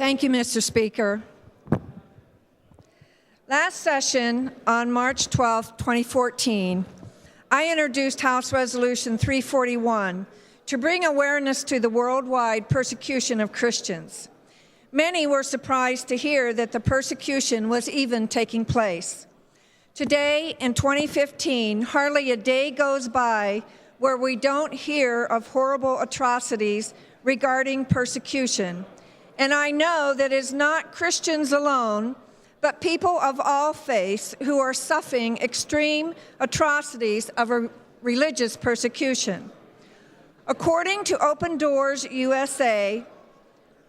Thank you, Mr. Speaker. Last session on March 12, 2014, I introduced House Resolution 341 to bring awareness to the worldwide persecution of Christians. Many were surprised to hear that the persecution was even taking place. Today, in 2015, hardly a day goes by where we don't hear of horrible atrocities regarding persecution. And I know that it is not Christians alone, but people of all faiths who are suffering extreme atrocities of a religious persecution. According to Open Doors USA,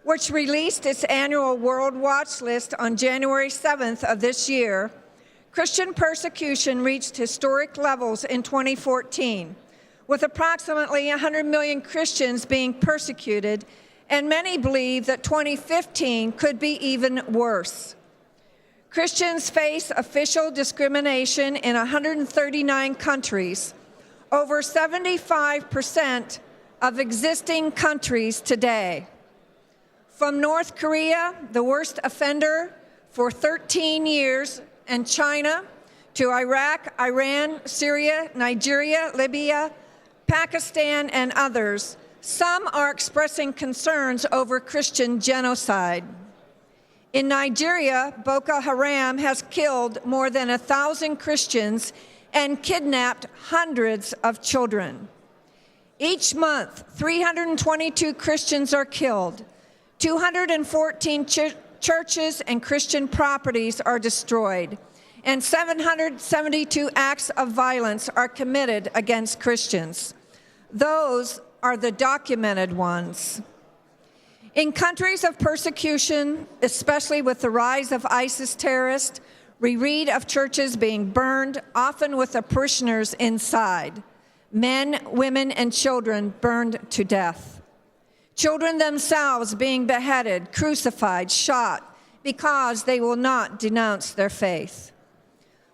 which released its annual World Watch List on January 7th of this year, Christian persecution reached historic levels in 2014, with approximately 100 million Christians being persecuted, and many believe that 2015 could be even worse. Christians face official discrimination in 139 countries, over 75% of existing countries today. From North Korea, the worst offender for 13 years, and China, to Iraq, Iran, Syria, Nigeria, Libya, Pakistan, and others, some are expressing concerns over Christian genocide. In Nigeria, Boko Haram has killed more than 1,000 Christians and kidnapped hundreds of children. Each month, 322 Christians are killed, 214 churches and Christian properties are destroyed, and 772 acts of violence are committed against Christians. Those are the documented ones. In countries of persecution, especially with the rise of ISIS terrorists, we read of churches being burned, often with the parishioners inside. Men, women, and children burned to death. Children themselves being beheaded, crucified, shot, because they will not denounce their faith.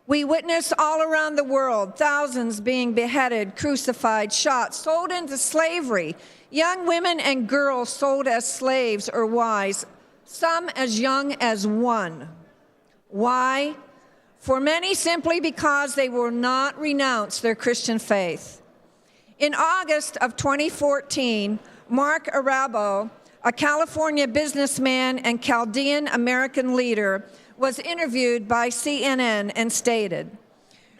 We witness all around the world thousands being beheaded, crucified, shot, sold into slavery, young women and girls sold as slaves or wives, some as young as 1. Why? For many, simply because they will not renounce their Christian faith. In August of 2014, Mark Arabo, a California businessman and Chaldean American leader, was interviewed by CNN and stated,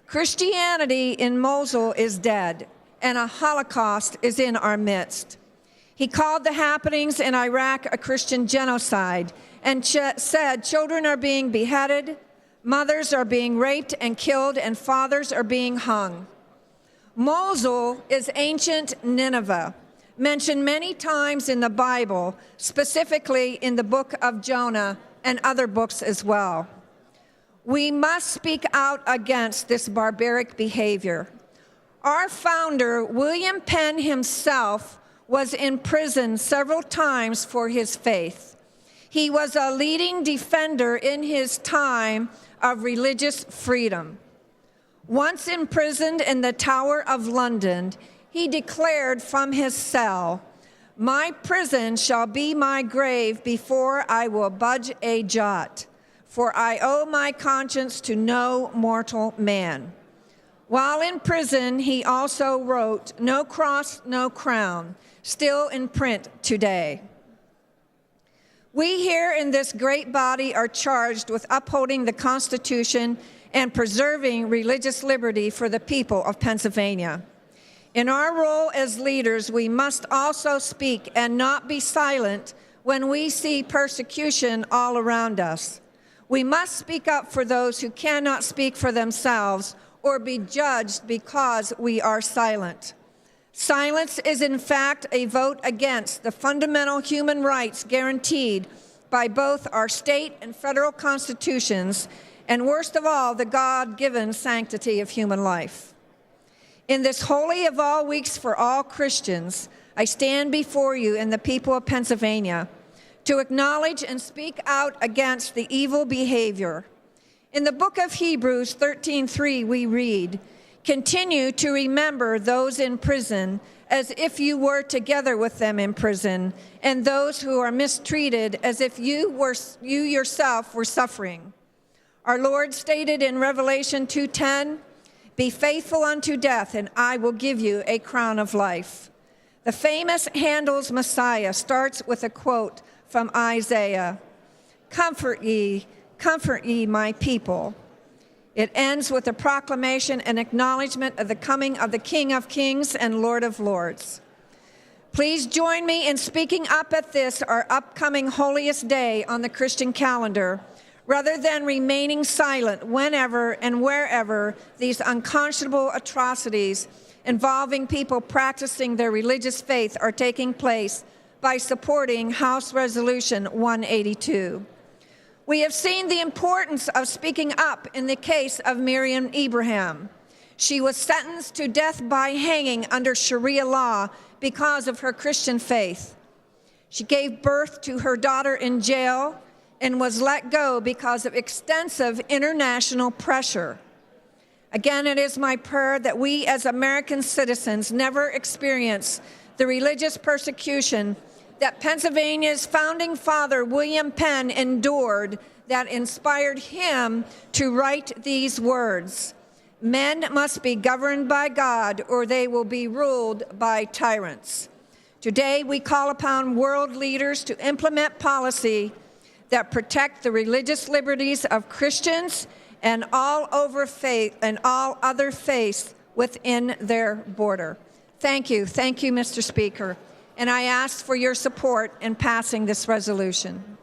"Christianity in Mosul is dead, and a Holocaust is in our midst." He called the happenings in Iraq a Christian genocide and said children are being beheaded, mothers are being raped and killed, and fathers are being hung. Mosul is ancient Nineveh, mentioned many times in the Bible, specifically in the book of Jonah and other books as well. We must speak out against this barbaric behavior. Our founder, William Penn himself, was in prison several times for his faith. He was a leading defender in his time of religious freedom. Once imprisoned in the Tower of London, he declared from his cell, "My prison shall be my grave before I will budge a jot, for I owe my conscience to no mortal man." While in prison, he also wrote, "No cross, no crown," still in print today. We here in this great body are charged with upholding the Constitution and preserving religious liberty for the people of Pennsylvania. In our role as leaders, we must also speak and not be silent when we see persecution all around us. We must speak up for those who cannot speak for themselves or be judged because we are silent. Silence is in fact a vote against the fundamental human rights guaranteed by both our state and federal constitutions, and worst of all, the God-given sanctity of human life. In this holy of all weeks for all Christians, I stand before you and the people of Pennsylvania to acknowledge and speak out against the evil behavior. In the book of Hebrews 13:3, we read, "Continue to remember those in prison as if you were together with them in prison, and those who are mistreated as if you yourself were suffering. Our Lord stated in Revelation 2:10, "Be faithful unto death, and I will give you a crown of life." The famous Handel's Messiah starts with a quote from Isaiah, comfort ye, my people." It ends with a proclamation and acknowledgement of the coming of the King of Kings and Lord of Lords. Please join me in speaking up at this, our upcoming holiest day on the Christian calendar, rather than remaining silent whenever and wherever these unconscionable atrocities involving people practicing their religious faith are taking place, by supporting House Resolution 182. We have seen the importance of speaking up in the case of Miriam Ibrahim. She was sentenced to death by hanging under Sharia law because of her Christian faith. She gave birth to her daughter in jail and was let go because of extensive international pressure. Again, it is my prayer that we as American citizens never experience the religious persecution that Pennsylvania's founding father, William Penn, endured, that inspired him to write these words: "Men must be governed by God, or they will be ruled by tyrants." Today, we call upon world leaders to implement policy that protect the religious liberties of Christians and all other faiths within their border. Thank you, Mr. Speaker. And I ask for your support in passing this resolution.